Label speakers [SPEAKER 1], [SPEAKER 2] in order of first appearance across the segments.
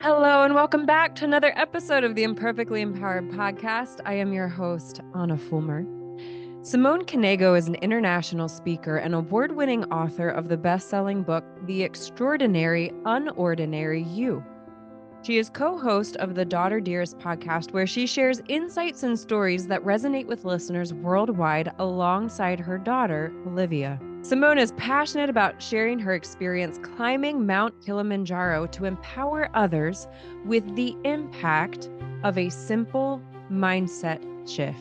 [SPEAKER 1] Hello, and welcome back to another episode of the Imperfectly Empowered podcast. I am your host, Ahna Fulmer. Simone Canego is an international speaker and award-winning author of the best-selling book, The Extraordinary Unordinary You. She is co-host of the Daughter Dearest podcast, where she shares insights and stories that resonate with listeners worldwide alongside her daughter, Olivia. Simone is passionate about sharing her experience climbing Mount Kilimanjaro to empower others with the impact of a simple mindset shift.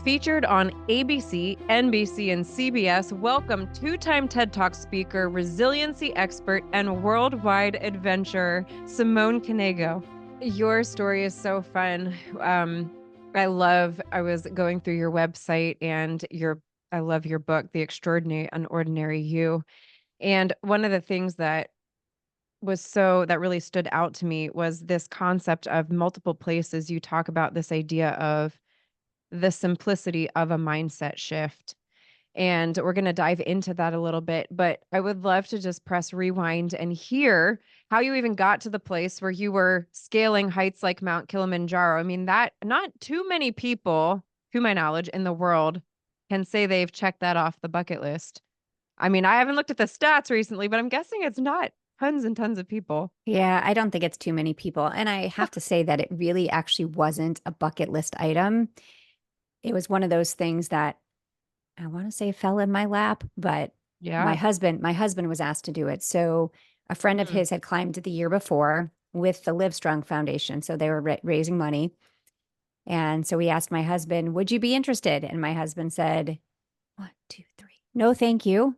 [SPEAKER 1] Featured on ABC, NBC, and CBS, welcome two-time TED Talk speaker, resiliency expert, and worldwide adventurer, Simone Canego. Your story is so fun. I was going through your website and I love your book, The Extraordinary Unordinary You. And one of the things that really stood out to me was this concept of multiple places you talk about this idea of the simplicity of a mindset shift. And we're going to dive into that a little bit, but I would love to just press rewind and hear how you even got to the place where you were scaling heights like Mount Kilimanjaro. I mean, that not too many people, to my knowledge, in the world can say they've checked that off the bucket list. I mean, I haven't looked at the stats recently, but I'm guessing it's not tons and tons of people.
[SPEAKER 2] Yeah, I don't think it's too many people. And I have to say that it really actually wasn't a bucket list item. It was one of those things that I want to say fell in my lap, but my
[SPEAKER 1] Yeah.
[SPEAKER 2] husband was asked to do it. So a friend of
[SPEAKER 1] Mm.
[SPEAKER 2] his had climbed the year before with the Livestrong Foundation. So they were raising money. And so we asked my husband, would you be interested? And my husband said, one, two, three. No, thank you.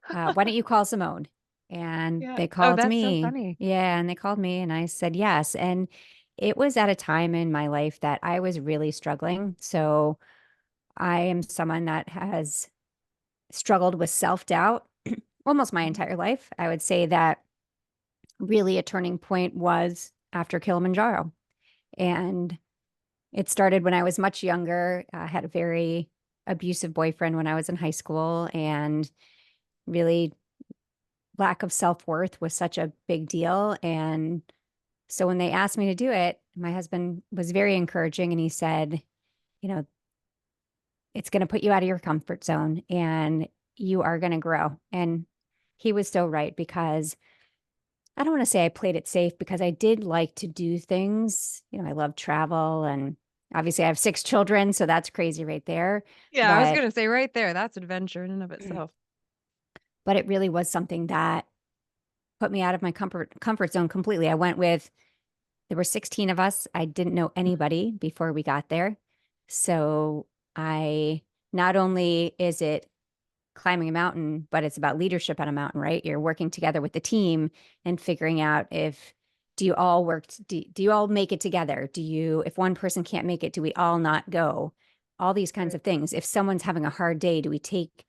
[SPEAKER 2] Why don't you call Simone? And
[SPEAKER 1] Yeah.
[SPEAKER 2] they
[SPEAKER 1] Oh,
[SPEAKER 2] called
[SPEAKER 1] that's so
[SPEAKER 2] me.
[SPEAKER 1] funny.
[SPEAKER 2] Yeah. And they called me and I said yes. And it was at a time in my life that I was really struggling. So I am someone that has struggled with self-doubt almost my
[SPEAKER 1] Mhm.
[SPEAKER 2] entire life. I would say that really a turning point was after Kilimanjaro. And it started when I was much younger. I had a very abusive boyfriend when I was in high school, and really lack of self-worth was such a big deal. And so when they asked me to do it, my husband was very encouraging and he said, you know, it's going to put you out of your comfort zone and you are going to grow. And he was so right, because I don't want to say I played it safe, because I did like to do things. I love travel, and obviously I have 6 children, so that's crazy right there.
[SPEAKER 1] Yeah, I was
[SPEAKER 2] But
[SPEAKER 1] gonna say right there, that's adventure in and of itself.
[SPEAKER 2] but it really was something that put me out of my comfort zone completely. There were 16 of us. I didn't know anybody before we got there. So I not only is it climbing a mountain, but it's about leadership on a mountain, right? You're working together with the team and figuring out, if do you all work, do you all make it together? If one person can't make it, do we all not go? All these kinds
[SPEAKER 1] Right.
[SPEAKER 2] of things. If someone's having a hard day, do we take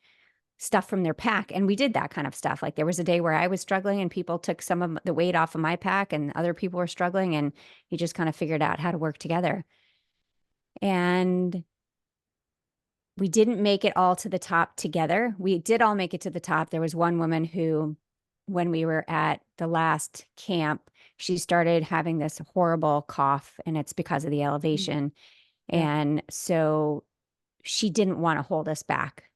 [SPEAKER 2] stuff from their pack? And we did that kind of stuff. Like there was a day where I was struggling and people took some of the weight off of my pack and other people were struggling, and you just kind of figured out how to work together. And we didn't make it all to the top together. We did all make it to the top. There was one woman who, when we were at the last camp, she started having this horrible cough, and it's because of the
[SPEAKER 1] Mm.
[SPEAKER 2] elevation.
[SPEAKER 1] Yeah.
[SPEAKER 2] And so she didn't want to hold us back.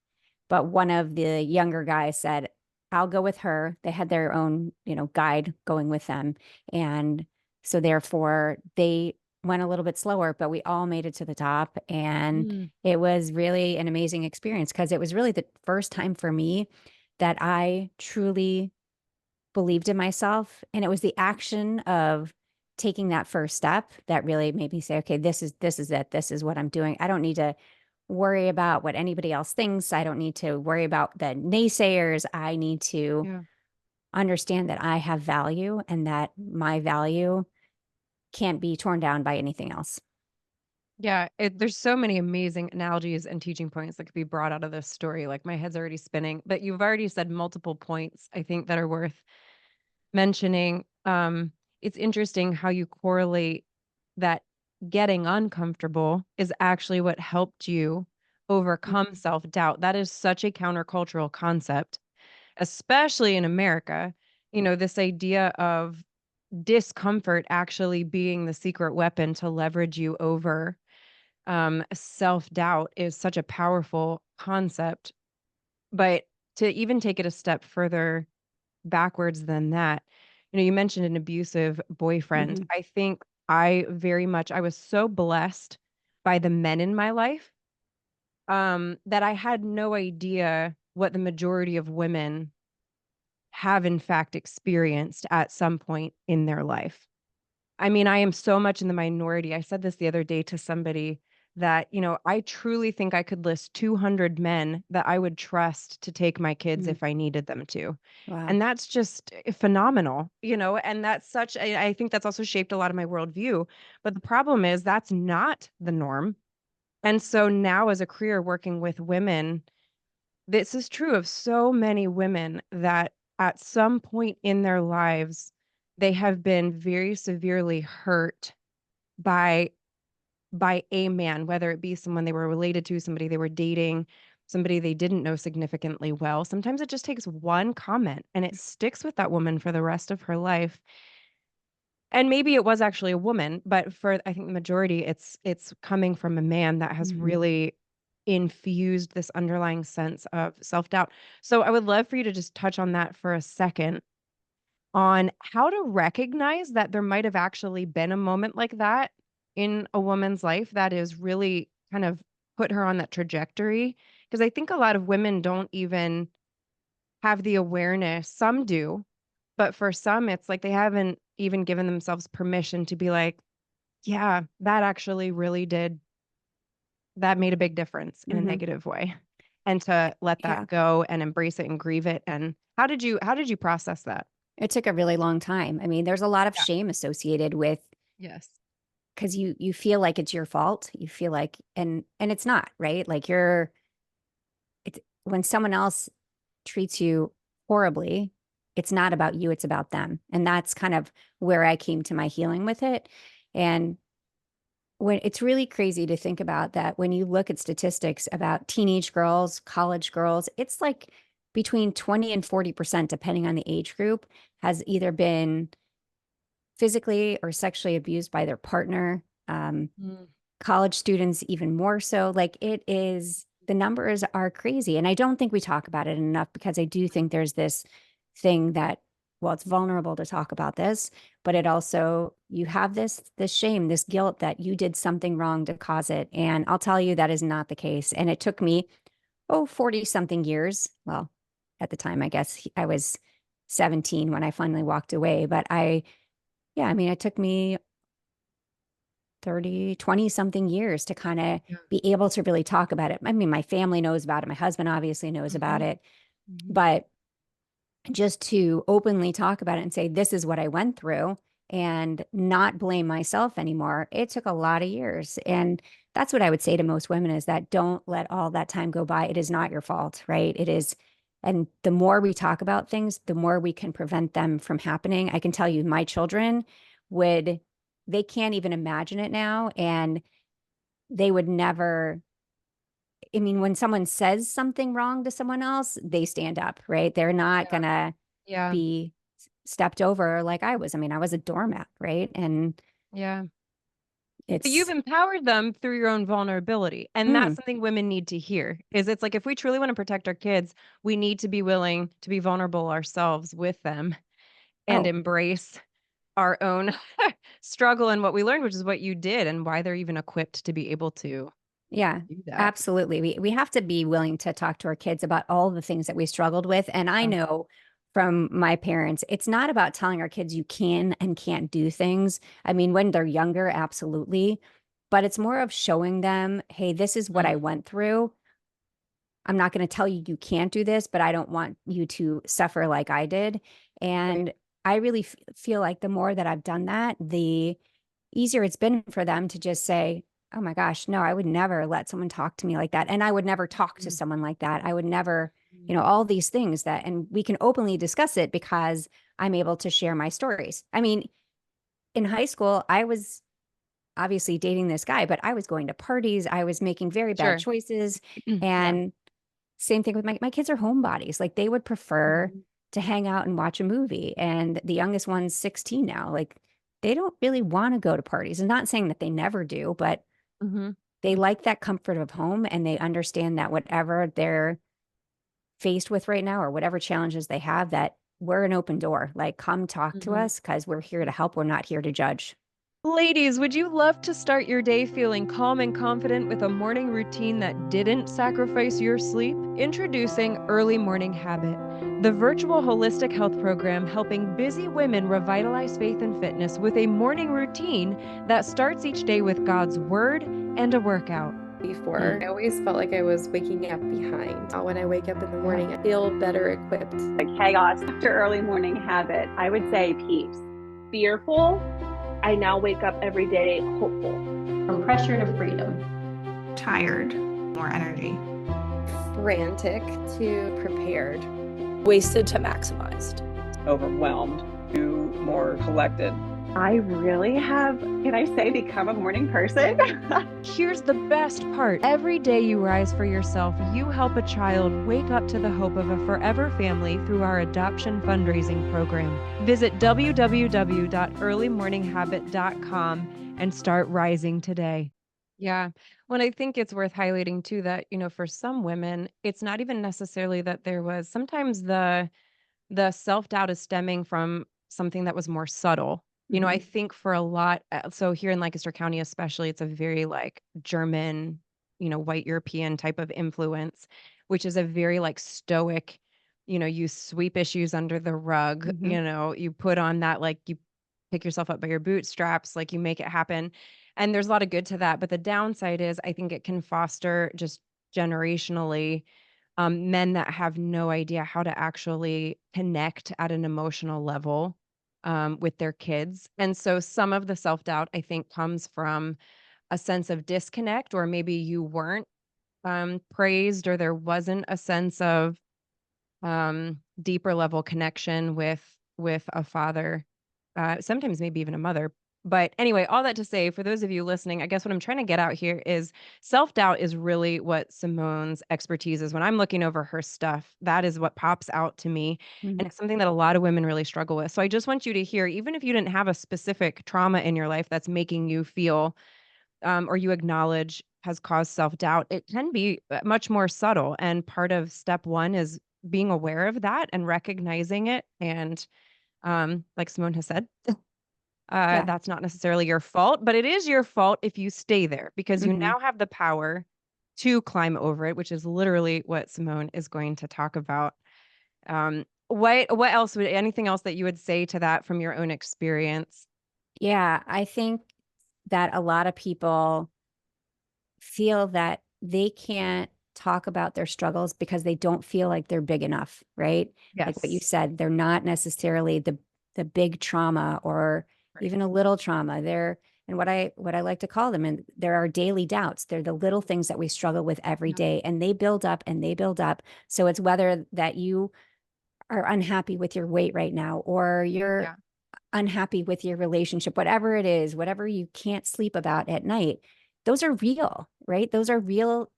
[SPEAKER 2] But one of the younger guys said, I'll go with her. They had their own, guide going with them. And so therefore they went a little bit slower, but we all made it to the top. And
[SPEAKER 1] Mm.
[SPEAKER 2] it was really an amazing experience, because it was really the first time for me that I truly believed in myself. And it was the action of taking that first step that really made me say, okay, this is it. This is what I'm doing. I don't need to worry about what anybody else thinks. I don't need to worry about the naysayers. I need to
[SPEAKER 1] Yeah.
[SPEAKER 2] understand that I have value and that my value can't be torn down by anything else.
[SPEAKER 1] Yeah, there's so many amazing analogies and teaching points that could be brought out of this story. Like my head's already spinning, but you've already said multiple points I think that are worth mentioning. It's interesting how you correlate that getting uncomfortable is actually what helped you overcome self-doubt. That is such a countercultural concept, especially in America. This idea of discomfort actually being the secret weapon to leverage you over self-doubt is such a powerful concept. But to even take it a step further backwards than that, you mentioned an abusive boyfriend.
[SPEAKER 2] Mhm.
[SPEAKER 1] I think I was so blessed by the men in my life, that I had no idea what the majority of women have in fact experienced at some point in their life. I mean, I am so much in the minority. I said this the other day to somebody that, I truly think I could list 200 men that I would trust to take my kids
[SPEAKER 2] Mm.
[SPEAKER 1] if I needed them to.
[SPEAKER 2] Wow.
[SPEAKER 1] And that's just phenomenal, and I think that's also shaped a lot of my worldview. But the problem is that's not the norm. And so now, as a career working with women, this is true of so many women that at some point in their lives, they have been very severely hurt by a man, whether it be someone they were related to, somebody they were dating, somebody they didn't know significantly well. Sometimes it just takes one comment and it sticks with that woman for the rest of her life. And maybe it was actually a woman, but for I think the majority, it's coming from a man that has
[SPEAKER 2] Mhm.
[SPEAKER 1] really infused this underlying sense of self-doubt. So I would love for you to just touch on that for a second, on how to recognize that there might have actually been a moment like that in a woman's life that is really kind of put her on that trajectory. Because I think a lot of women don't even have the awareness. Some do, but for some, it's like they haven't even given themselves permission to be like, yeah, that actually really did, that made a big difference in a
[SPEAKER 2] Mhm.
[SPEAKER 1] negative way. And to let
[SPEAKER 2] Yeah.
[SPEAKER 1] that go and embrace it and grieve it. And how did you process that?
[SPEAKER 2] It took a really long time. I mean, there's a lot of
[SPEAKER 1] Yeah.
[SPEAKER 2] shame associated with,
[SPEAKER 1] Yes.
[SPEAKER 2] because you feel like it's your fault. You feel like, and it's not, right? Like it's when someone else treats you horribly, it's not about you, it's about them. And that's kind of where I came to my healing with it. And when it's really crazy to think about that, when you look at statistics about teenage girls, college girls, it's like between 20 and 40%, depending on the age group, has either been physically or sexually abused by their partner.
[SPEAKER 1] Mm.
[SPEAKER 2] College students, even more so. Like it is, the numbers are crazy. And I don't think we talk about it enough, because I do think there's this thing that, well, it's vulnerable to talk about this, but it also, you have this shame, this guilt that you did something wrong to cause it. And I'll tell you that is not the case. And it took me, 40 something years. Well, at the time, I guess I was 17 when I finally walked away. But yeah, I mean, it took me 30, 20 something years to kind of
[SPEAKER 1] Yeah.
[SPEAKER 2] be able to really talk about it. I mean, my family knows about it. My husband obviously knows about
[SPEAKER 1] Mhm.
[SPEAKER 2] it,
[SPEAKER 1] Mhm.
[SPEAKER 2] but just to openly talk about it and say, this is what I went through, and not blame myself anymore, it took a lot of years. And that's what I would say to most women, is that don't let all that time go by. It is not your fault, right? It is. And the more we talk about things, the more we can prevent them from happening. I can tell you, my children would, they can't even imagine it now. And they would never, I mean, when someone says something wrong to someone else, they stand up, right? They're not
[SPEAKER 1] Yeah.
[SPEAKER 2] gonna
[SPEAKER 1] Yeah.
[SPEAKER 2] be stepped over like I was. I mean, I was a doormat, right? And
[SPEAKER 1] Yeah. But you've
[SPEAKER 2] it's,
[SPEAKER 1] empowered them through your own vulnerability. And that's
[SPEAKER 2] mm,
[SPEAKER 1] something women need to hear. Is it's like if we truly want to protect our kids, we need to be willing to be vulnerable ourselves with them and
[SPEAKER 2] oh,
[SPEAKER 1] embrace our own struggle and what we learned, which is what you did and why they're even equipped to be able to
[SPEAKER 2] yeah,
[SPEAKER 1] do that.
[SPEAKER 2] absolutely. We have to be willing to talk to our kids about all the things that we struggled with. And I
[SPEAKER 1] Yeah.
[SPEAKER 2] know from my parents, it's not about telling our kids you can and can't do things. I mean, when they're younger, absolutely. But it's more of showing them, hey, this is what
[SPEAKER 1] Mm.
[SPEAKER 2] I went through. I'm not going to tell you you can't do this, but I don't want you to suffer like I did.
[SPEAKER 1] Right.
[SPEAKER 2] And I really feel like the more that I've done that, the easier it's been for them to just say, oh my gosh, no, I would never let someone talk to me like that. And I would never talk to
[SPEAKER 1] Mm.
[SPEAKER 2] someone like that. I would never,
[SPEAKER 1] Mm.
[SPEAKER 2] all these things that, and we can openly discuss it because I'm able to share my stories. I mean, in high school, I was obviously dating this guy, but I was going to parties, I was making very bad
[SPEAKER 1] Sure.
[SPEAKER 2] choices.
[SPEAKER 1] Yeah.
[SPEAKER 2] And same thing with my kids are homebodies. Like they would prefer
[SPEAKER 1] Mhm.
[SPEAKER 2] to hang out and watch a movie. And the youngest one's 16 now. Like they don't really want to go to parties. I'm not saying that they never do, but
[SPEAKER 1] Mm-hmm.
[SPEAKER 2] they like that comfort of home and they understand that whatever they're faced with right now or whatever challenges they have, that we're an open door. Like, come talk to
[SPEAKER 1] Mm-hmm.
[SPEAKER 2] us because we're here to help. We're not here to judge.
[SPEAKER 1] Ladies, would you love to start your day feeling calm and confident with a morning routine that didn't sacrifice your sleep? Introducing Early Morning Habit, the virtual holistic health program helping busy women revitalize faith and fitness with a morning routine that starts each day with God's Word and a workout.
[SPEAKER 3] Before, I always felt like I was waking up behind. When I wake up in the morning, I feel better equipped.
[SPEAKER 4] The chaos after early morning habit, I would say peace. Fearful, I now wake up every day hopeful.
[SPEAKER 5] From pressure to freedom.
[SPEAKER 6] Tired, more energy.
[SPEAKER 3] Frantic to prepared.
[SPEAKER 7] Wasted to maximized.
[SPEAKER 8] Overwhelmed to more collected.
[SPEAKER 4] I really have, can I say, become a morning person?
[SPEAKER 1] Here's the best part. Every day you rise for yourself, you help a child wake up to the hope of a forever family through our adoption fundraising program. Visit www.earlymorninghabit.com and start rising today. Yeah. Well, I think it's worth highlighting too that, for some women, it's not even necessarily that there was sometimes the self-doubt is stemming from something that was more subtle. I think for a lot, so here in Lancaster County, especially, it's a very like German, white European type of influence, which is a very like stoic, you sweep issues under the rug, you put on that, like you pick yourself up by your bootstraps, like you make it happen. And there's a lot of good to that. But the downside is I think it can foster just generationally men that have no idea how to actually connect at an emotional level with their kids. And so some of the self-doubt, I think, comes from a sense of disconnect, or maybe you weren't praised, or there wasn't a sense of deeper level connection with a father, sometimes maybe even a mother. But anyway, all that to say, for those of you listening, I guess what I'm trying to get out here is self-doubt is really what Simone's expertise is. When I'm looking over her stuff, that is what pops out to me. And it's something that a lot of women really struggle with. So I just want you to hear, even if you didn't have a specific trauma in your life that's making you feel or you acknowledge has caused self-doubt, it can be much more subtle. And part of step one is being aware of that and recognizing it. And like Simone has said, that's not necessarily your fault, but it is your fault if you stay there, because you now have the power to climb over it, which is literally what Simone is going to talk about. What else anything else that you would say to that from your own experience?
[SPEAKER 2] Yeah, I think that a lot of people feel that they can't talk about their struggles because they don't feel like they're big enough, right?
[SPEAKER 1] Yes.
[SPEAKER 2] Like what you said, they're not necessarily the big trauma or even a little trauma. They're, and what I like to call them, and there are daily doubts. They're the little things that we struggle with every day, and they build up and they build up. So it's whether that you are unhappy with your weight right now, or you're unhappy with your relationship, whatever it is, whatever you can't sleep about at night, those are real, right? Those are real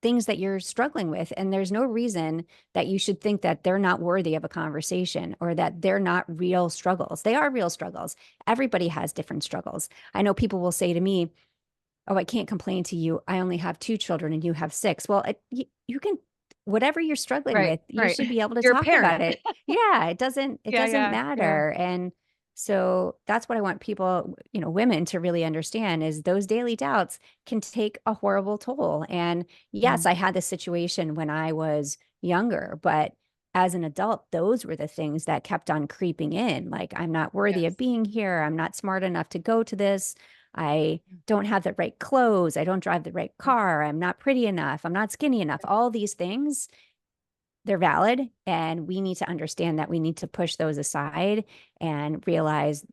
[SPEAKER 2] things that you're struggling with. And there's no reason that you should think that they're not worthy of a conversation or that they're not real struggles. They are real struggles. Everybody has different struggles. I know people will say to me, "Oh, I can't complain to you. I only have 2 children and you have 6." Well, you can, whatever you're struggling with, you should be able to talk about it. Yeah, it doesn't matter. And so that's what I want people, women to really understand, is those daily doubts can take a horrible toll. And yes, I had this situation when I was younger, but as an adult, those were the things that kept on creeping in. Like, I'm not worthy of being here. I'm not smart enough to go to this. I don't have the right clothes. I don't drive the right car. I'm not pretty enough. I'm not skinny enough. All these things, they're valid. And we need to understand that we need to push those aside and realize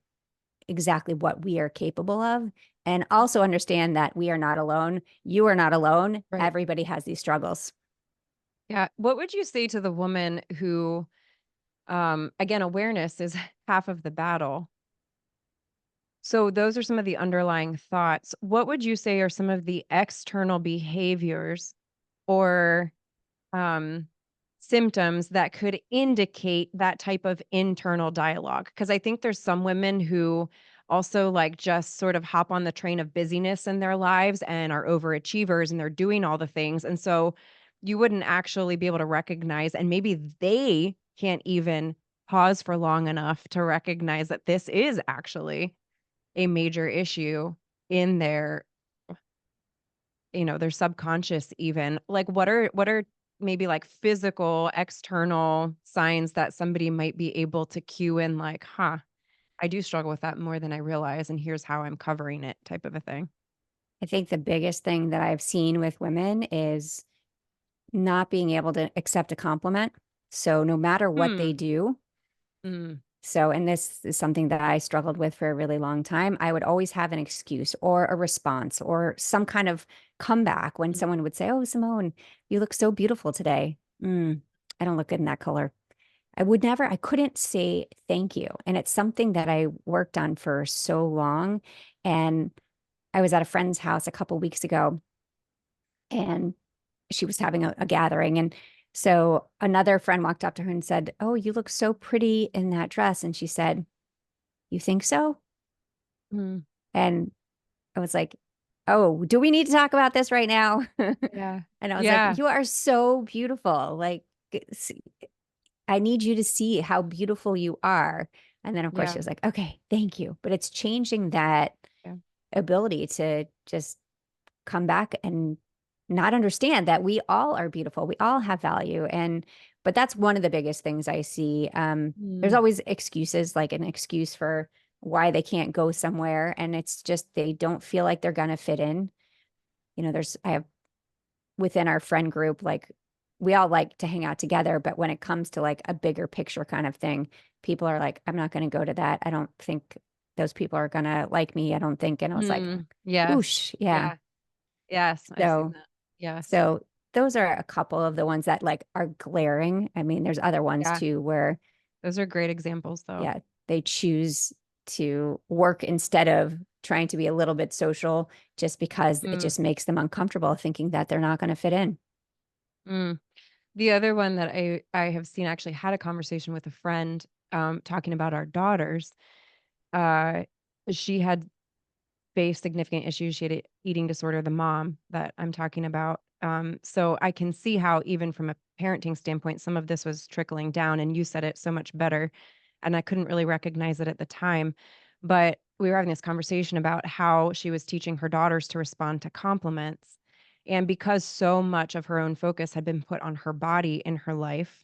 [SPEAKER 2] exactly what we are capable of. And also understand that we are not alone. You are not alone. Right. Everybody has these struggles.
[SPEAKER 1] Yeah. What would you say to the woman who, again, awareness is half of the battle. So those are some of the underlying thoughts. What would you say are some of the external behaviors or symptoms that could indicate that type of internal dialogue. Because I think there's some women who also like just sort of hop on the train of busyness in their lives and are overachievers and they're doing all the things. And so you wouldn't actually be able to recognize, and maybe they can't even pause for long enough to recognize that this is actually a major issue in their, their subconscious even. Like what are maybe like physical external signs that somebody might be able to cue in, like, I do struggle with that more than I realize, and here's how I'm covering it, type of a thing.
[SPEAKER 2] I think the biggest thing that I've seen with women is not being able to accept a compliment. So no matter what they do. So, and this is something that I struggled with for a really long time. I would always have an excuse or a response or some kind of comeback when someone would say, "Oh, Simone, you look so beautiful today." I don't look good in that color. I couldn't say thank you. And it's something that I worked on for so long. And I was at a friend's house a couple weeks ago and she was having a gathering. And so another friend walked up to her and said, "Oh, you look so pretty in that dress." And she said, "You think so?" And I was like, "Oh, do we need to talk about this right now?"
[SPEAKER 1] Yeah.
[SPEAKER 2] And I was like, "You are so beautiful. Like, I need you to see how beautiful you are." And then of course she was like, "Okay, thank you." But it's changing that ability to just come back and not understand that we all are beautiful. We all have value. But that's one of the biggest things I see. There's always excuses, like an excuse for why they can't go somewhere. And it's just, they don't feel like they're going to fit in. I have within our friend group, like we all like to hang out together, but when it comes to like a bigger picture kind of thing, people are like, "I'm not going to go to that. I don't think those people are going to like me. I don't think." And I was like, "Oosh, yeah."
[SPEAKER 1] Yes, I've seen that. Yes.
[SPEAKER 2] So those are a couple of the ones that like are glaring. I mean, there's other ones too where
[SPEAKER 1] those are great examples though.
[SPEAKER 2] Yeah, they choose to work instead of trying to be a little bit social just because it just makes them uncomfortable thinking that they're not going to fit in.
[SPEAKER 1] The other one that I have seen, actually had a conversation with a friend talking about our daughters. She had faced significant issues. She had an eating disorder, the mom that I'm talking about. So I can see how even from a parenting standpoint, some of this was trickling down, and you said it so much better. And I couldn't really recognize it at the time, but we were having this conversation about how she was teaching her daughters to respond to compliments. And because so much of her own focus had been put on her body in her life,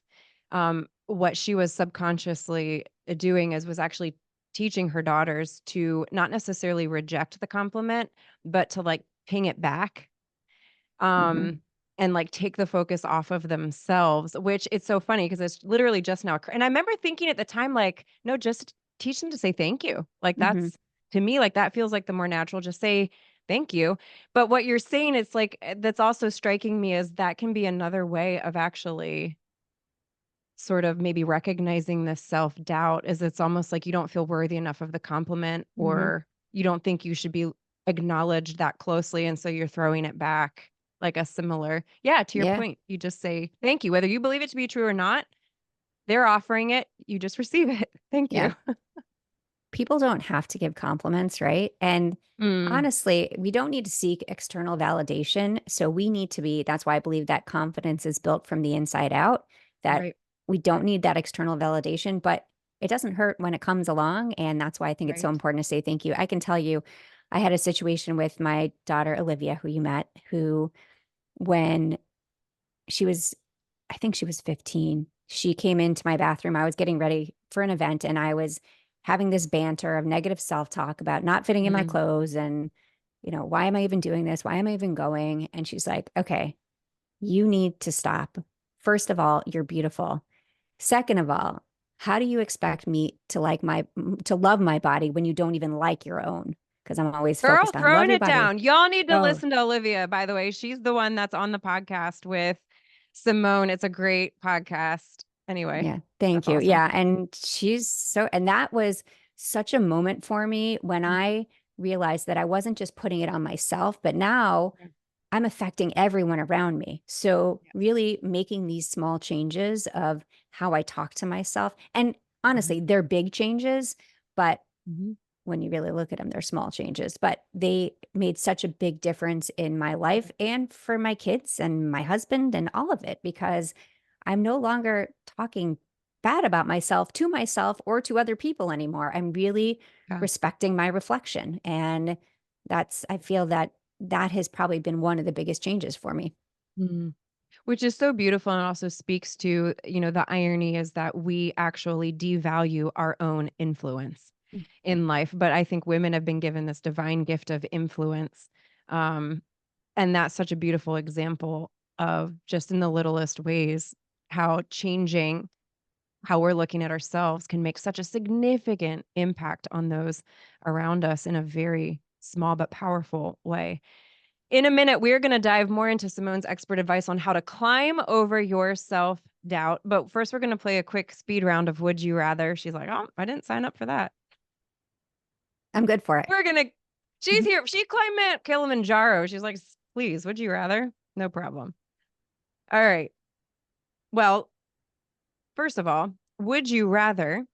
[SPEAKER 1] what she was subconsciously doing was actually teaching her daughters to not necessarily reject the compliment, but to like ping it back. And like take the focus off of themselves, which it's so funny because it's literally just now. And I remember thinking at the time, like, no, just teach them to say thank you. Like that's to me, like that feels like the more natural, just say thank you. But what you're saying, it's like, that's also striking me as that can be another way of actually sort of maybe recognizing this self-doubt, is it's almost like you don't feel worthy enough of the compliment, or you don't think you should be acknowledged that closely. And so you're throwing it back like a similar, to your point. You just say, thank you, whether you believe it to be true or not, they're offering it. You just receive it. Thank you.
[SPEAKER 2] People don't have to give compliments, right? And honestly, we don't need to seek external validation. So we need to be, that's why I believe that confidence is built from the inside out, that we don't need that external validation, but it doesn't hurt when it comes along. And that's why I think it's so important to say thank you. I can tell you, I had a situation with my daughter, Olivia, who you met, who when she was, I think she was 15, she came into my bathroom. I was getting ready for an event and I was having this banter of negative self-talk about not fitting in my clothes and, why am I even doing this? Why am I even going? And she's like, "Okay, you need to stop. First of all, you're beautiful. Second of all, how do you expect me to love my body when you don't even like your own?" Because I'm always focused on
[SPEAKER 1] throwing
[SPEAKER 2] love your
[SPEAKER 1] it
[SPEAKER 2] body.
[SPEAKER 1] down. Y'all need to listen to Olivia, by the way. She's the one that's on the podcast with Simone. It's a great podcast. Anyway.
[SPEAKER 2] Yeah. Thank you. Awesome. Yeah. And and that was such a moment for me when I realized that I wasn't just putting it on myself, but now I'm affecting everyone around me. So really making these small changes of how I talk to myself. And honestly, they're big changes, but when you really look at them, they're small changes, but they made such a big difference in my life and for my kids and my husband and all of it, because I'm no longer talking bad about myself to myself or to other people anymore. I'm really respecting my reflection. And I feel that that has probably been one of the biggest changes for me.
[SPEAKER 1] Which is so beautiful and also speaks to, the irony is that we actually devalue our own influence in life. But I think women have been given this divine gift of influence. And that's such a beautiful example of just in the littlest ways, how changing how we're looking at ourselves can make such a significant impact on those around us in a very small but powerful way. In a minute, we're going to dive more into Simone's expert advice on how to climb over your self-doubt. But first, we're going to play a quick speed round of Would You Rather. She's like, oh, I didn't sign up for that.
[SPEAKER 2] I'm good for it.
[SPEAKER 1] She's here. She climbed Mount Kilimanjaro. She's like, please, would you rather? No problem. All right. Well, first of all, would you rather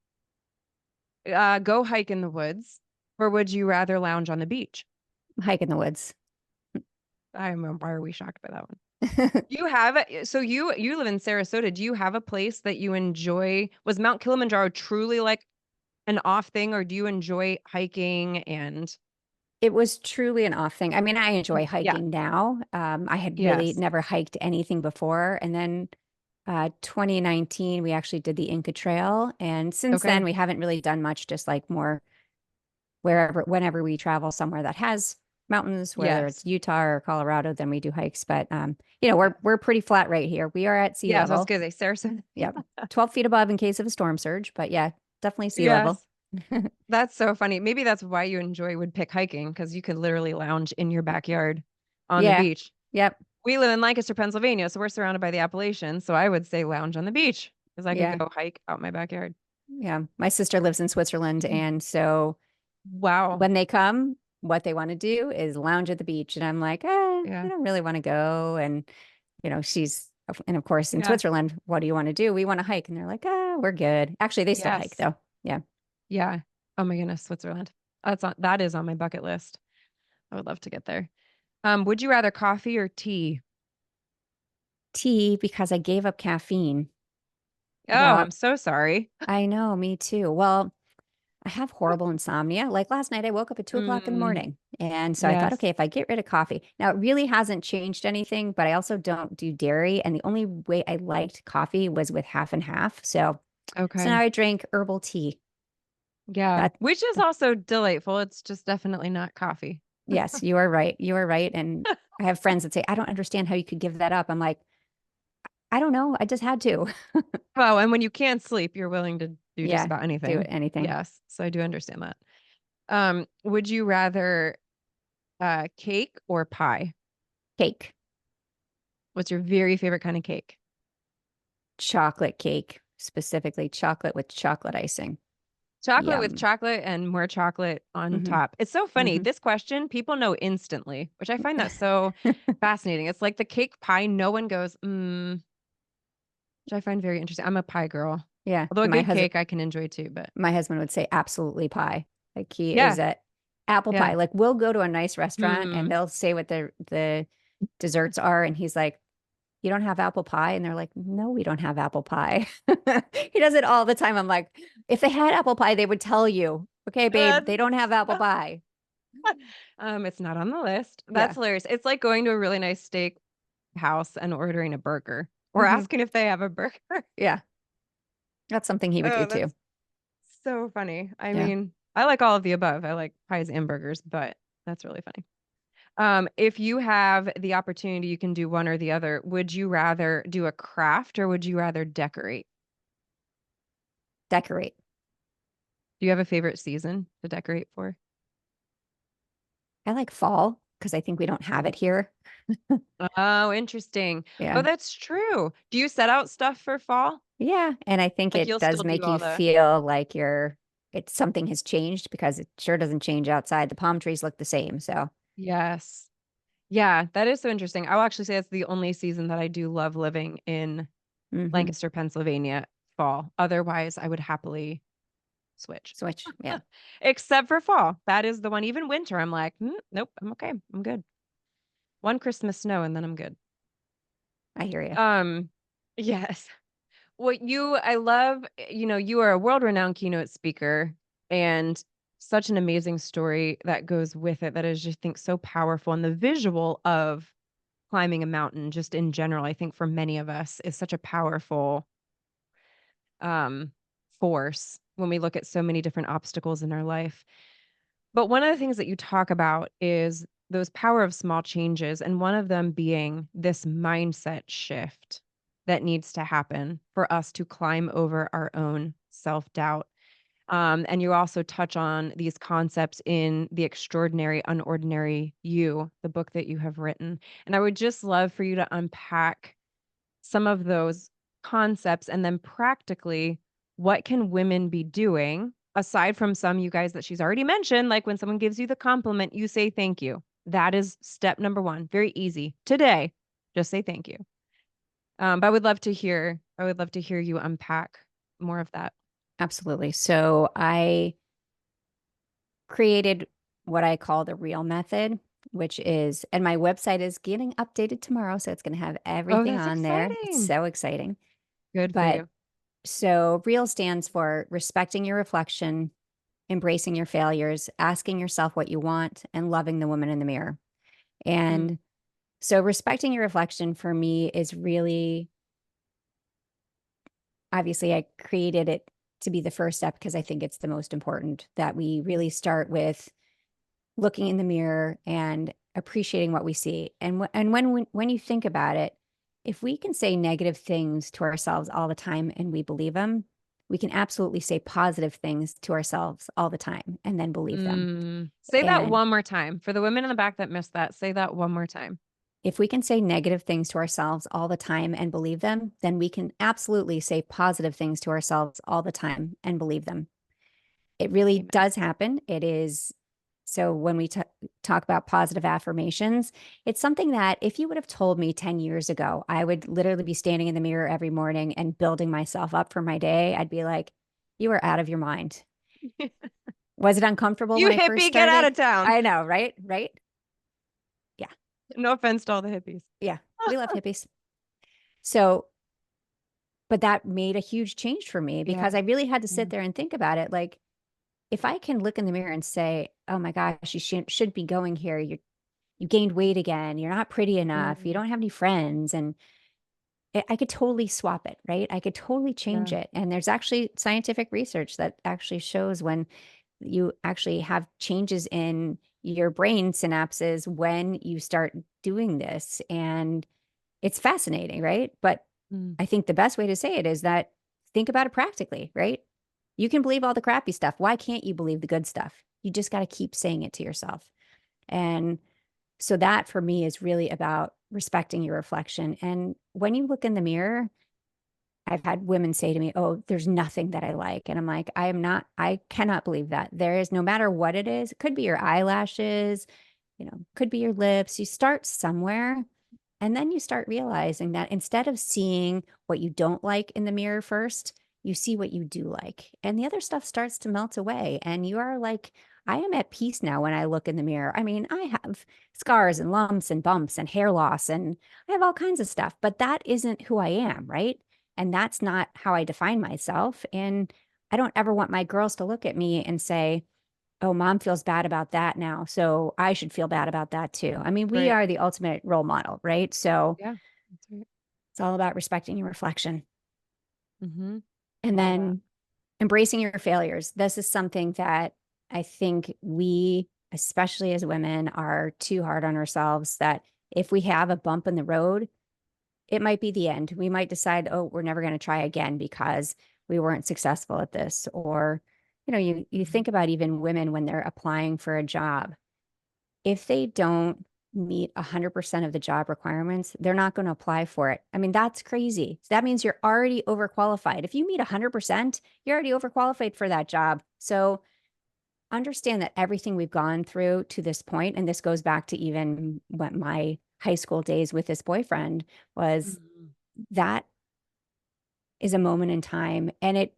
[SPEAKER 1] go hike in the woods or would you rather lounge on the beach?
[SPEAKER 2] Hike in the woods.
[SPEAKER 1] I remember. Why are we shocked by that one? You have it. So you live in Sarasota. Do you have a place that you enjoy? Was Mount Kilimanjaro truly like an off thing, or do you enjoy hiking? And
[SPEAKER 2] it was truly an off thing. I mean, I enjoy hiking now. I had really never hiked anything before, and then 2019 we actually did the Inca Trail, and since then we haven't really done much. Just like more whenever we travel somewhere that has mountains, whether it's Utah or Colorado, then we do hikes. But we're pretty flat right here. We are at sea level.
[SPEAKER 1] I was gonna say Sarasota.
[SPEAKER 2] Yep, 12 feet above in case of a storm surge. But yeah, definitely sea level.
[SPEAKER 1] That's so funny. Maybe that's why you would pick hiking, because you could literally lounge in your backyard on the beach.
[SPEAKER 2] Yep.
[SPEAKER 1] We live in Lancaster, Pennsylvania, so we're surrounded by the Appalachians. So I would say lounge on the beach because I could go hike out my backyard.
[SPEAKER 2] Yeah, my sister lives in Switzerland, and so when they come, what they want to do is lounge at the beach. And I'm like, I don't really want to go. And, and of course, in Switzerland, what do you want to do? We want to hike. And they're like, we're good. Actually, they still hike though. Yeah.
[SPEAKER 1] Yeah. Oh my goodness, Switzerland. That is on my bucket list. I would love to get there. Would you rather coffee or tea?
[SPEAKER 2] Tea, because I gave up caffeine.
[SPEAKER 1] Oh, I'm so sorry.
[SPEAKER 2] I know, me too. Well, I have horrible insomnia. Like last night, I woke up at 2 o'clock in the morning. And so I thought, okay, if I get rid of coffee, now it really hasn't changed anything, but I also don't do dairy. And the only way I liked coffee was with half and half. So, so now I drink herbal tea.
[SPEAKER 1] Yeah. Which is also delightful. It's just definitely not coffee.
[SPEAKER 2] Yes, you are right. You are right. And I have friends that say, I don't understand how you could give that up. I'm like, I don't know. I just had to.
[SPEAKER 1] Well, and when you can't sleep, you're willing to do just about anything.
[SPEAKER 2] Do anything.
[SPEAKER 1] Yes. So I do understand that. Would you rather cake or pie?
[SPEAKER 2] Cake.
[SPEAKER 1] What's your very favorite kind of cake?
[SPEAKER 2] Chocolate cake, specifically chocolate with chocolate icing.
[SPEAKER 1] Chocolate with chocolate and more chocolate on top. It's so funny. This question, people know instantly, which I find that so fascinating. It's like the cake pie, no one goes, which I find very interesting. I'm a pie girl.
[SPEAKER 2] Yeah.
[SPEAKER 1] Although a good cake I can enjoy too, but
[SPEAKER 2] my husband would say absolutely pie. Like he is at apple pie. Like we'll go to a nice restaurant and they'll say what the desserts are. And he's like, you don't have apple pie? And they're like, no, we don't have apple pie. He does it all the time. I'm like, if they had apple pie, they would tell you, okay, babe, they don't have apple pie.
[SPEAKER 1] It's not on the list. That's hilarious. It's like going to a really nice steak house and ordering a burger or asking if they have a burger.
[SPEAKER 2] Yeah. That's something he would do too.
[SPEAKER 1] So funny. I mean, I like all of the above. I like pies and burgers, but that's really funny. If you have the opportunity, you can do one or the other. Would you rather do a craft or would you rather decorate?
[SPEAKER 2] Decorate.
[SPEAKER 1] Do you have a favorite season to decorate for?
[SPEAKER 2] I like fall because I think we don't have it here.
[SPEAKER 1] Oh, interesting.
[SPEAKER 2] Yeah.
[SPEAKER 1] Oh, that's true. Do you set out stuff for fall?
[SPEAKER 2] Yeah. And I think it does make you feel like something has changed because it sure doesn't change outside. The palm trees look the same. So
[SPEAKER 1] yes. Yeah, that is so interesting. I'll actually say it's the only season that I do love living in Lancaster, Pennsylvania, fall. Otherwise, I would happily switch.
[SPEAKER 2] Yeah.
[SPEAKER 1] Except for fall. That is the one. Even winter, I'm like, nope, I'm okay. I'm good. One Christmas snow and then I'm good.
[SPEAKER 2] I hear you.
[SPEAKER 1] Yes. I love, you are a world-renowned keynote speaker and such an amazing story that goes with it that is just, I think, so powerful. And the visual of climbing a mountain, just in general, I think for many of us is such a powerful force when we look at so many different obstacles in our life. But one of the things that you talk about is those power of small changes, and one of them being this mindset shift that needs to happen for us to climb over our own self-doubt. And you also touch on these concepts in The Extraordinary, Unordinary You, the book that you have written. And I would just love for you to unpack some of those concepts and then practically what can women be doing aside from some you guys that she's already mentioned, like when someone gives you the compliment, you say thank you. That is step number one. Very easy. Today, just say thank you. But I would love to hear you unpack more of that.
[SPEAKER 2] Absolutely. So I created what I call the real method, which is, and my website is getting updated tomorrow. So it's going to have everything
[SPEAKER 1] that's
[SPEAKER 2] on there. It's
[SPEAKER 1] exciting.
[SPEAKER 2] so exciting.
[SPEAKER 1] Good for
[SPEAKER 2] But
[SPEAKER 1] you.
[SPEAKER 2] so real stands for respecting your reflection, embracing your failures, asking yourself what you want, and loving the woman in the mirror. And so respecting your reflection for me is really, obviously I created it to be the first step because I think it's the most important, that we really start with looking in the mirror and appreciating what we see. And when you think about it, if we can say negative things to ourselves all the time and we believe them, we can absolutely say positive things to ourselves all the time and then believe them.
[SPEAKER 1] Say that
[SPEAKER 2] And
[SPEAKER 1] one more time. For the women in the back that missed that, say that one more time.
[SPEAKER 2] if we can say negative things to ourselves all the time and believe them, then we can absolutely say positive things to ourselves all the time and believe them. It really
[SPEAKER 1] Amen.
[SPEAKER 2] does happen. It is. So when we talk about positive affirmations, it's something that if you would have told me 10 years ago, I would literally be standing in the mirror every morning and building myself up for my day, I'd be like, you are out of your mind. Was it uncomfortable
[SPEAKER 1] You
[SPEAKER 2] when I first
[SPEAKER 1] hippie,
[SPEAKER 2] started?
[SPEAKER 1] get out of town.
[SPEAKER 2] I know, right? Yeah.
[SPEAKER 1] No offense to all the hippies.
[SPEAKER 2] Yeah. We love hippies. So, but that made a huge change for me because I really had to sit there and think about it. Like, if I can look in the mirror and say, oh my gosh, you should be going here. You gained weight again. You're not pretty enough. You don't have any friends. And I could totally swap it, right? I could totally change it. And there's actually scientific research that actually shows when you actually have changes in your brain synapses when you start doing this. And it's fascinating, right? But I think the best way to say it is that think about it practically, right? You can believe all the crappy stuff. Why can't you believe the good stuff? You just got to keep saying it to yourself. And so that for me is really about respecting your reflection. And when you look in the mirror, I've had women say to me, oh, there's nothing that I like. And I'm like, I cannot believe that. There is, no matter what it is, it could be your eyelashes, could be your lips. You start somewhere. And then you start realizing that instead of seeing what you don't like in the mirror first, you see what you do like. And the other stuff starts to melt away. And you are like, I am at peace now when I look in the mirror. I mean, I have scars and lumps and bumps and hair loss, and I have all kinds of stuff, but that isn't who I am, right? And that's not how I define myself. And I don't ever want my girls to look at me and say, oh, mom feels bad about that now, so I should feel bad about that too. I mean, we are the ultimate role model, right? So
[SPEAKER 1] Yeah, that's right.
[SPEAKER 2] it's all about respecting your reflection.
[SPEAKER 1] Mm-hmm.
[SPEAKER 2] And then embracing your failures. This is something that I think we, especially as women, are too hard on ourselves, that if we have a bump in the road, it might be the end. We might decide, oh, we're never going to try again because we weren't successful at this. Or, you think about even women when they're applying for a job. If they don't meet 100% of the job requirements, they're not going to apply for it. I mean, that's crazy. So that means you're already overqualified. If you meet 100%, you're already overqualified for that job. So understand that everything we've gone through to this point, and this goes back to even what my high school days with this boyfriend was, that is a moment in time. And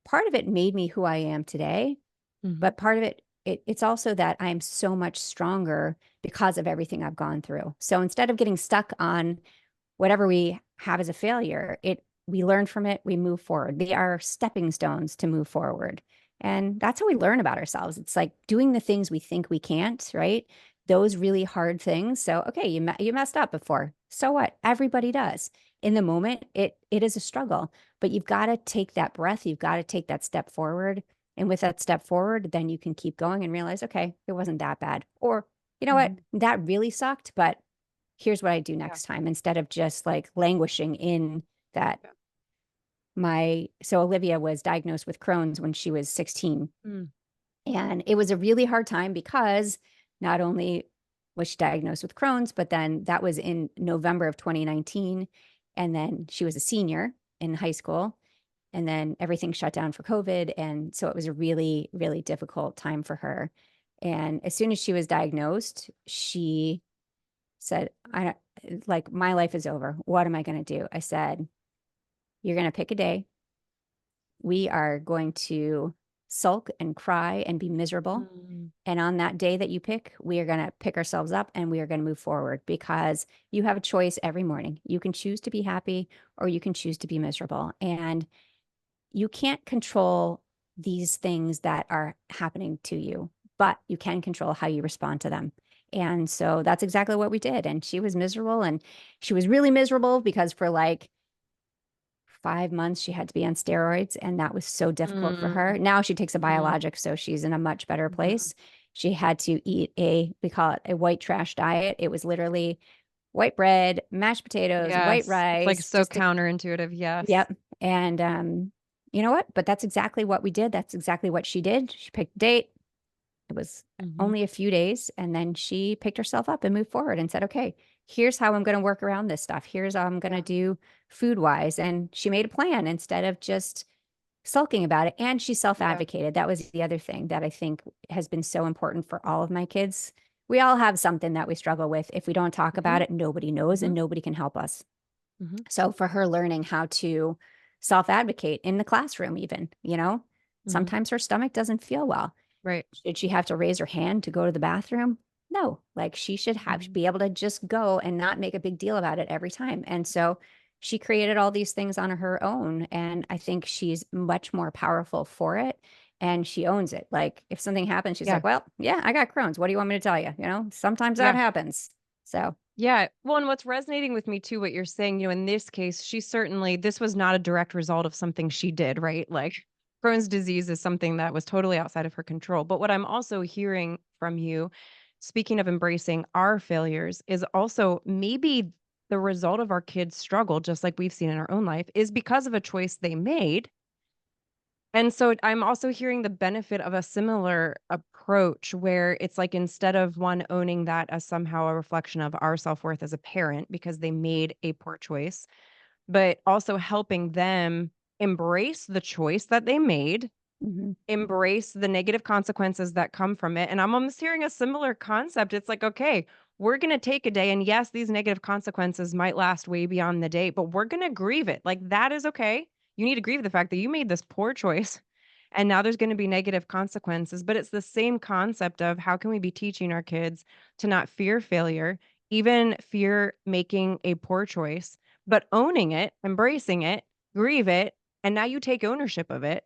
[SPEAKER 2] part of it made me who I am today, but part of it's also that I'm so much stronger because of everything I've gone through. So instead of getting stuck on whatever we have as a failure, we learn from it, we move forward. They are stepping stones to move forward. And that's how we learn about ourselves. It's like doing the things we think we can't, right? Those really hard things. So, okay, you messed up before. So what? Everybody does. In the moment, it is a struggle, but you've got to take that breath. You've got to take that step forward. And with that step forward, then you can keep going and realize, okay, it wasn't that bad. Or, you know what? That really sucked, but here's what I do next time, instead of just like languishing in that. So Olivia was diagnosed with Crohn's when she was 16. And it was a really hard time because not only was she diagnosed with Crohn's, but then that was in November of 2019. And then she was a senior in high school. And then everything shut down for COVID. And so it was a really, really difficult time for her. And as soon as she was diagnosed, she said, my life is over. What am I going to do? I said, you're going to pick a day. We are going to sulk and cry and be miserable. And on that day that you pick, we are going to pick ourselves up and we are going to move forward, because you have a choice every morning. You can choose to be happy or you can choose to be miserable. And you can't control these things that are happening to you, but you can control how you respond to them. And so that's exactly what we did. And she was miserable, and she was really miserable because for like 5 months, she had to be on steroids, and that was so difficult for her. Now she takes a biologic, so she's in a much better place. She had to eat we call it a white trash diet. It was literally white bread, mashed potatoes, white rice.
[SPEAKER 1] It's like so counterintuitive. Yes.
[SPEAKER 2] Yep. And you know what? But that's exactly what we did. That's exactly what she did. She picked a date. It was only a few days, and then she picked herself up and moved forward and said, okay, here's how I'm going to work around this stuff. Here's how I'm going to do food wise. And she made a plan instead of just sulking about it. And she self-advocated. That was the other thing that I think has been so important for all of my kids. We all have something that we struggle with. If we don't talk about it, nobody knows and nobody can help us. So for her, learning how to self-advocate in the classroom, even, sometimes her stomach doesn't feel well.
[SPEAKER 1] Right.
[SPEAKER 2] Did she have to raise her hand to go to the bathroom? No, like she should be able to just go and not make a big deal about it every time. And so she created all these things on her own. And I think she's much more powerful for it. And she owns it. Like if something happens, she's like, well, yeah, I got Crohn's. What do you want me to tell you? Sometimes that happens. So.
[SPEAKER 1] Yeah. Well, and what's resonating with me too, what you're saying, in this case, this was not a direct result of something she did, right? Like Crohn's disease is something that was totally outside of her control. But what I'm also hearing from you, speaking of embracing our failures, is also maybe the result of our kids' struggle, just like we've seen in our own life, is because of a choice they made. And so I'm also hearing the benefit of a similar approach where it's like, instead of one owning that as somehow a reflection of our self-worth as a parent because they made a poor choice, but also helping them embrace the choice that they made, embrace the negative consequences that come from it. And I'm almost hearing a similar concept. It's like, okay, we're going to take a day, and yes, these negative consequences might last way beyond the day, but we're going to grieve it. Like, that is okay. You need to grieve the fact that you made this poor choice, and now there's going to be negative consequences. But it's the same concept of how can we be teaching our kids to not fear failure, even fear making a poor choice, but owning it, embracing it, grieve it, and now you take ownership of it.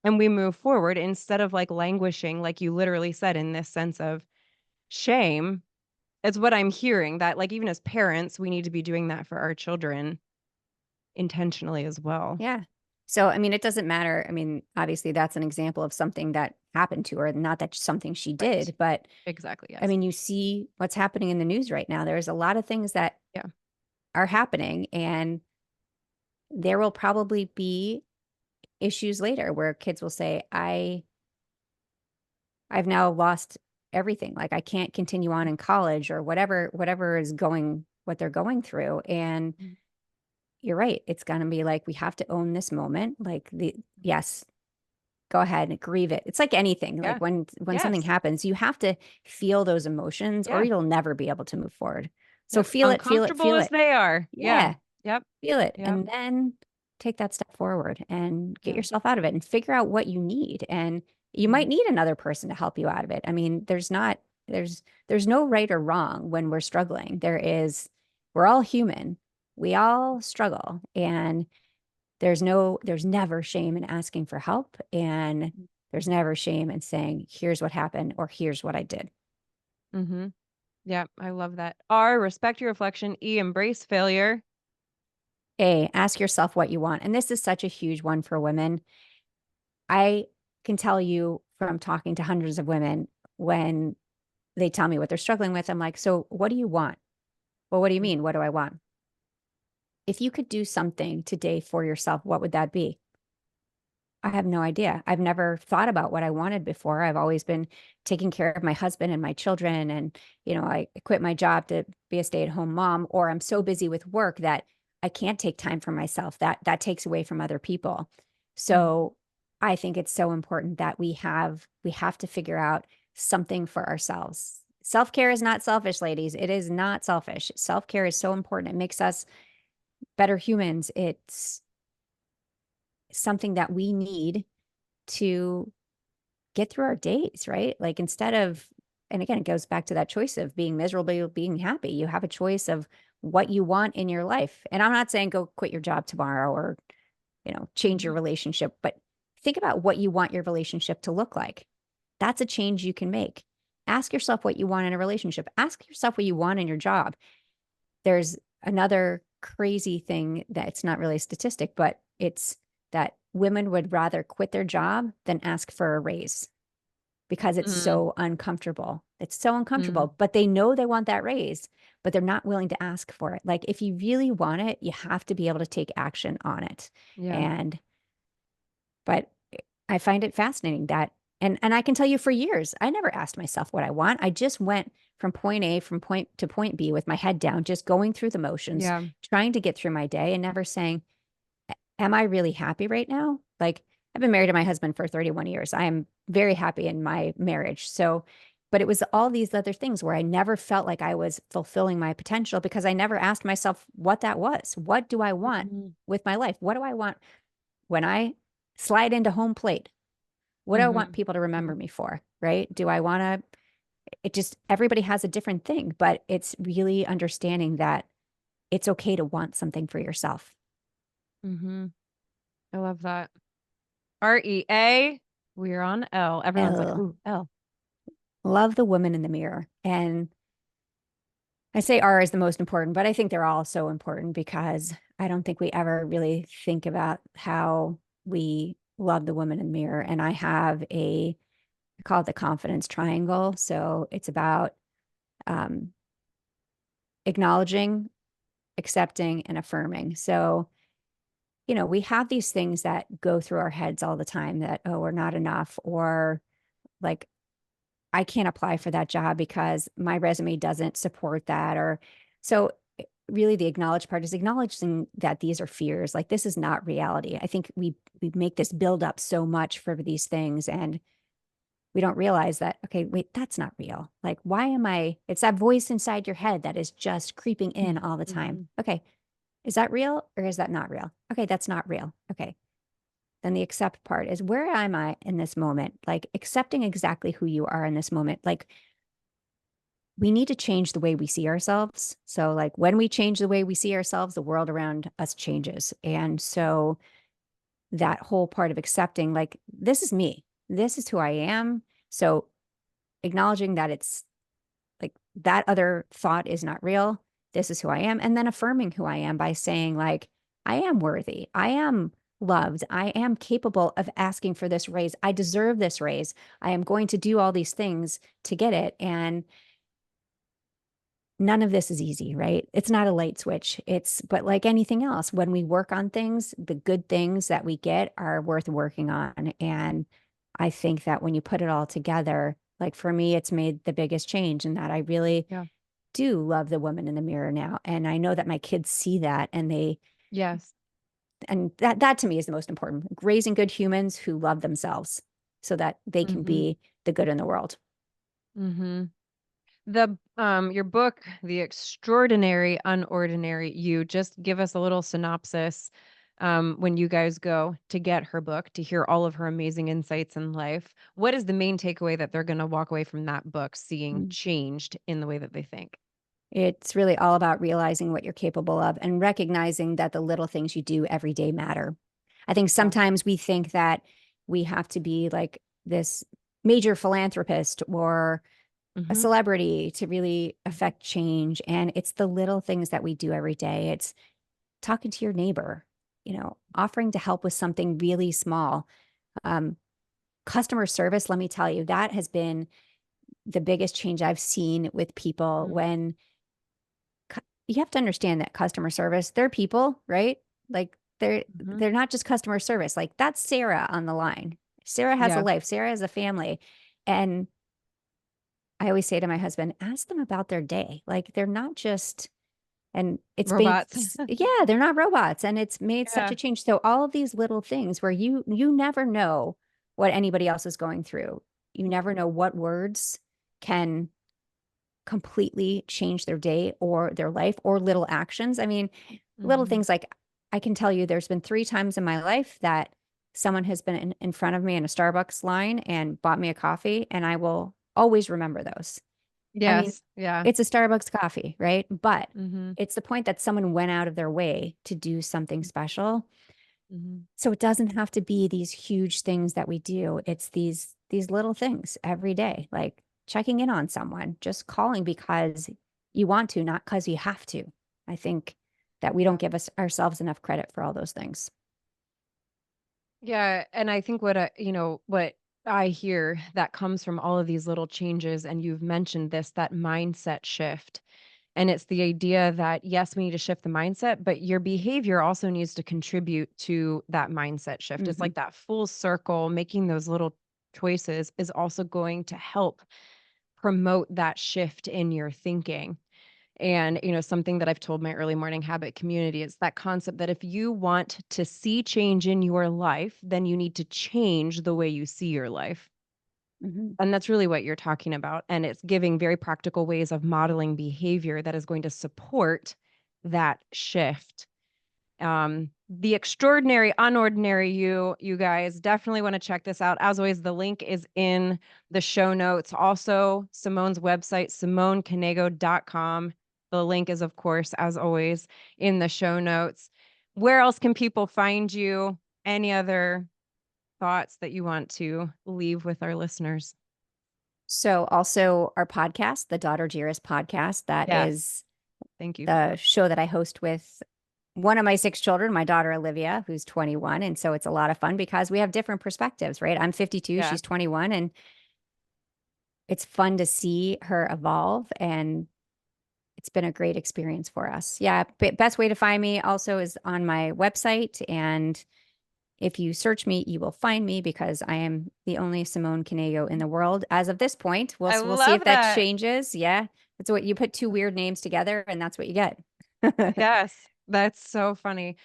[SPEAKER 1] And we move forward instead of like languishing, like you literally said, in this sense of shame. It's what I'm hearing, that like even as parents, we need to be doing that for our children intentionally as well.
[SPEAKER 2] Yeah. So, I mean, it doesn't matter. I mean, obviously that's an example of something that happened to her, not that something she did, but
[SPEAKER 1] exactly. Yes.
[SPEAKER 2] I mean, you see what's happening in the news right now. There's a lot of things that are happening, and there will probably be issues later where kids will say, I've now lost everything. Like I can't continue on in college or whatever is what they're going through. And you're right. It's going to be like, we have to own this moment. Like yes, go ahead and grieve it. It's like anything.
[SPEAKER 1] Yeah.
[SPEAKER 2] Like when something
[SPEAKER 1] Yes.
[SPEAKER 2] happens, you have to feel those emotions or
[SPEAKER 1] Yeah.
[SPEAKER 2] you'll never be able to move forward. So
[SPEAKER 1] Yep.
[SPEAKER 2] feel it, feel it,
[SPEAKER 1] Uncomfortable
[SPEAKER 2] feel
[SPEAKER 1] as
[SPEAKER 2] it.
[SPEAKER 1] they are.
[SPEAKER 2] Yeah.
[SPEAKER 1] Yep.
[SPEAKER 2] Feel it.
[SPEAKER 1] Yep.
[SPEAKER 2] And then take that step forward and get
[SPEAKER 1] Yeah.
[SPEAKER 2] yourself out of it and figure out what you need. And you might need another person to help you out of it. I mean, there's no right or wrong when we're struggling. We're all human. We all struggle, and there's never shame in asking for help, and there's never shame in saying, here's what happened or here's what I did.
[SPEAKER 1] Mm-hmm. Yeah, I love that. R, respect your reflection. E, embrace failure.
[SPEAKER 2] A, ask yourself what you want. And this is such a huge one for women. I can tell you from talking to hundreds of women, when they tell me what they're struggling with, I'm like, so what do you want? Well, what do you mean? What do I want? If you could do something today for yourself, what would that be? I have no idea. I've never thought about what I wanted before. I've always been taking care of my husband and my children. And, I quit my job to be a stay-at-home mom, or I'm so busy with work that I can't take time for myself. That takes away from other people. So I think it's so important that we have to figure out something for ourselves. Self-care is not selfish, ladies. It is not selfish. Self-care is so important. It makes us better humans. It's something that we need to get through our days, right? Like instead of, and again, it goes back to that choice of being miserable, being happy. You have a choice of what you want in your life. And I'm not saying go quit your job tomorrow or, change your relationship, but think about what you want your relationship to look like. That's a change you can make. Ask yourself what you want in a relationship. Ask yourself what you want in your job. There's another crazy thing that it's not really a statistic, but it's that women would rather quit their job than ask for a raise because it's so uncomfortable. It's so uncomfortable, but they know they want that raise, but they're not willing to ask for it. Like if you really want it, you have to be able to take action on it.
[SPEAKER 1] Yeah.
[SPEAKER 2] But I find it fascinating that, and I can tell you for years, I never asked myself what I want. I just went from point A, from point to point B with my head down, just going through the motions,
[SPEAKER 1] Yeah.
[SPEAKER 2] trying to get through my day and never saying, am I really happy right now? Like I've been married to my husband for 31 years. I am very happy in my marriage. So, but it was all these other things where I never felt like I was fulfilling my potential because I never asked myself what that was. What do I want with my life? What do I want when I slide into home plate? What do I want people to remember me for? Right? Do I want to, everybody has a different thing, but it's really understanding that it's okay to want something for yourself.
[SPEAKER 1] I love that. REA, we're on L. Everyone's like, ooh, L.
[SPEAKER 2] Love the woman in the mirror. And I say R is the most important, but I think they're all so important because I don't think we ever really think about how we love the woman in the mirror. And I have I call it the confidence triangle. So it's about acknowledging, accepting, and affirming. So, we have these things that go through our heads all the time that, oh, we're not enough, or like, I can't apply for that job because my resume doesn't support that. Or so really the acknowledge part is acknowledging that these are fears. Like this is not reality. I think we make this build up so much for these things and we don't realize that, okay, wait, that's not real. Like, it's that voice inside your head that is just creeping in all the time. Okay. Is that real or is that not real? Okay. That's not real. Okay. Then the accept part is where am I in this moment? Like accepting exactly who you are in this moment. Like we need to change the way we see ourselves. So like when we change the way we see ourselves, the world around us changes. And so that whole part of accepting, like, this is me, this is who I am. So acknowledging that it's like that other thought is not real. This is who I am. And then affirming who I am by saying like, I am worthy. I am loved. I am capable of asking for this raise. I deserve this raise. I am going to do all these things to get it. And none of this is easy, right? It's not a light switch. But like anything else, when we work on things, the good things that we get are worth working on. And I think that when you put it all together, like for me, it's made the biggest change in that I really do love the woman in the mirror now. And I know that my kids see that and And that to me is the most important. Raising good humans who love themselves so that they can be the good in the world.
[SPEAKER 1] Mm-hmm. Your book, The Extraordinary Unordinary You, just give us a little synopsis when you guys go to get her book, to hear all of her amazing insights in life. What is the main takeaway that they're going to walk away from that book seeing changed in the way that they think?
[SPEAKER 2] It's really all about realizing what you're capable of and recognizing that the little things you do every day matter. I think sometimes we think that we have to be like this major philanthropist or a celebrity to really affect change. And it's the little things that we do every day. It's talking to your neighbor, offering to help with something really small. Customer service, let me tell you, that has been the biggest change I've seen with people. When you have to understand that customer service, they're people, right? Like they're not just customer service. Like that's Sarah on the line. Sarah has a life. Sarah has a family. And I always say to my husband, ask them about their day. Like they're not just, and it's
[SPEAKER 1] robots.
[SPEAKER 2] They're not robots. And it's made such a change. So all of these little things where you never know what anybody else is going through. You never know what words can completely change their day or their life, or little actions. I mean, little things like, I can tell you there's been 3 times in my life that someone has been in front of me in a Starbucks line and bought me a coffee, and I will always remember those.
[SPEAKER 1] Yes.
[SPEAKER 2] I mean, it's a Starbucks coffee, right? But it's the point that someone went out of their way to do something special. So it doesn't have to be these huge things that we do. It's these little things every day, like checking in on someone, just calling because you want to, not because you have to. I think that we don't give ourselves enough credit for all those things.
[SPEAKER 1] Yeah, and I think what I hear that comes from all of these little changes, and you've mentioned this, that mindset shift. And it's the idea that, yes, we need to shift the mindset, but your behavior also needs to contribute to that mindset shift. It's like that full circle. Making those little choices is also going to help promote that shift in your thinking. And, something that I've told my early morning habit community is that concept that if you want to see change in your life, then you need to change the way you see your life. And that's really what you're talking about. And it's giving very practical ways of modeling behavior that is going to support that shift. The Extraordinary Unordinary You guys definitely want to check this out. As always, the link is in the show notes. Also, Simone's website, SimoneCanego.com. The link is, of course, as always, in the show notes. Where else can people find you? Any other thoughts that you want to leave with our listeners?
[SPEAKER 2] So also our podcast, the Daughter Dearest podcast, that is
[SPEAKER 1] Thank you.
[SPEAKER 2] The show that I host with one of my 6 children, my daughter, Olivia, who's 21. And so it's a lot of fun because we have different perspectives, right? I'm 52, she's 21, and it's fun to see her evolve. And it's been a great experience for us. Yeah. Best way to find me also is on my website. And if you search me, you will find me because I am the only Simone Canego in the world as of this point. We'll see if that changes. Yeah. That's what you put 2 weird names together and that's what you get.
[SPEAKER 1] Yes. That's so funny.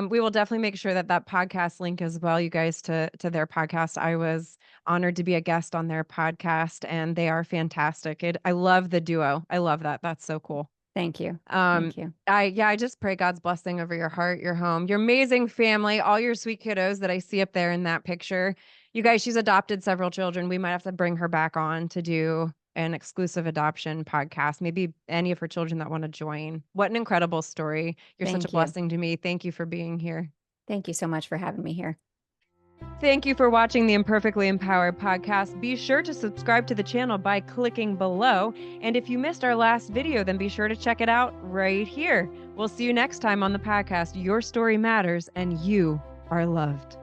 [SPEAKER 1] We will definitely make sure that podcast link as well, you guys, to their podcast. I was honored to be a guest on their podcast and they are fantastic. I love the duo. I love that. That's so cool.
[SPEAKER 2] Thank you. Thank you.
[SPEAKER 1] I just pray God's blessing over your heart, your home, your amazing family, all your sweet kiddos that I see up there in that picture. You guys, she's adopted several children. We might have to bring her back on to do an exclusive adoption podcast. Maybe any of her children that want to join. What an incredible story. You're such a blessing to me. Thank you for being here.
[SPEAKER 2] Thank you so much for having me here.
[SPEAKER 1] Thank you for watching the Imperfectly Empowered podcast. Be sure to subscribe to the channel by clicking below. And if you missed our last video, then be sure to check it out right here. We'll see you next time on the podcast. Your story matters and you are loved.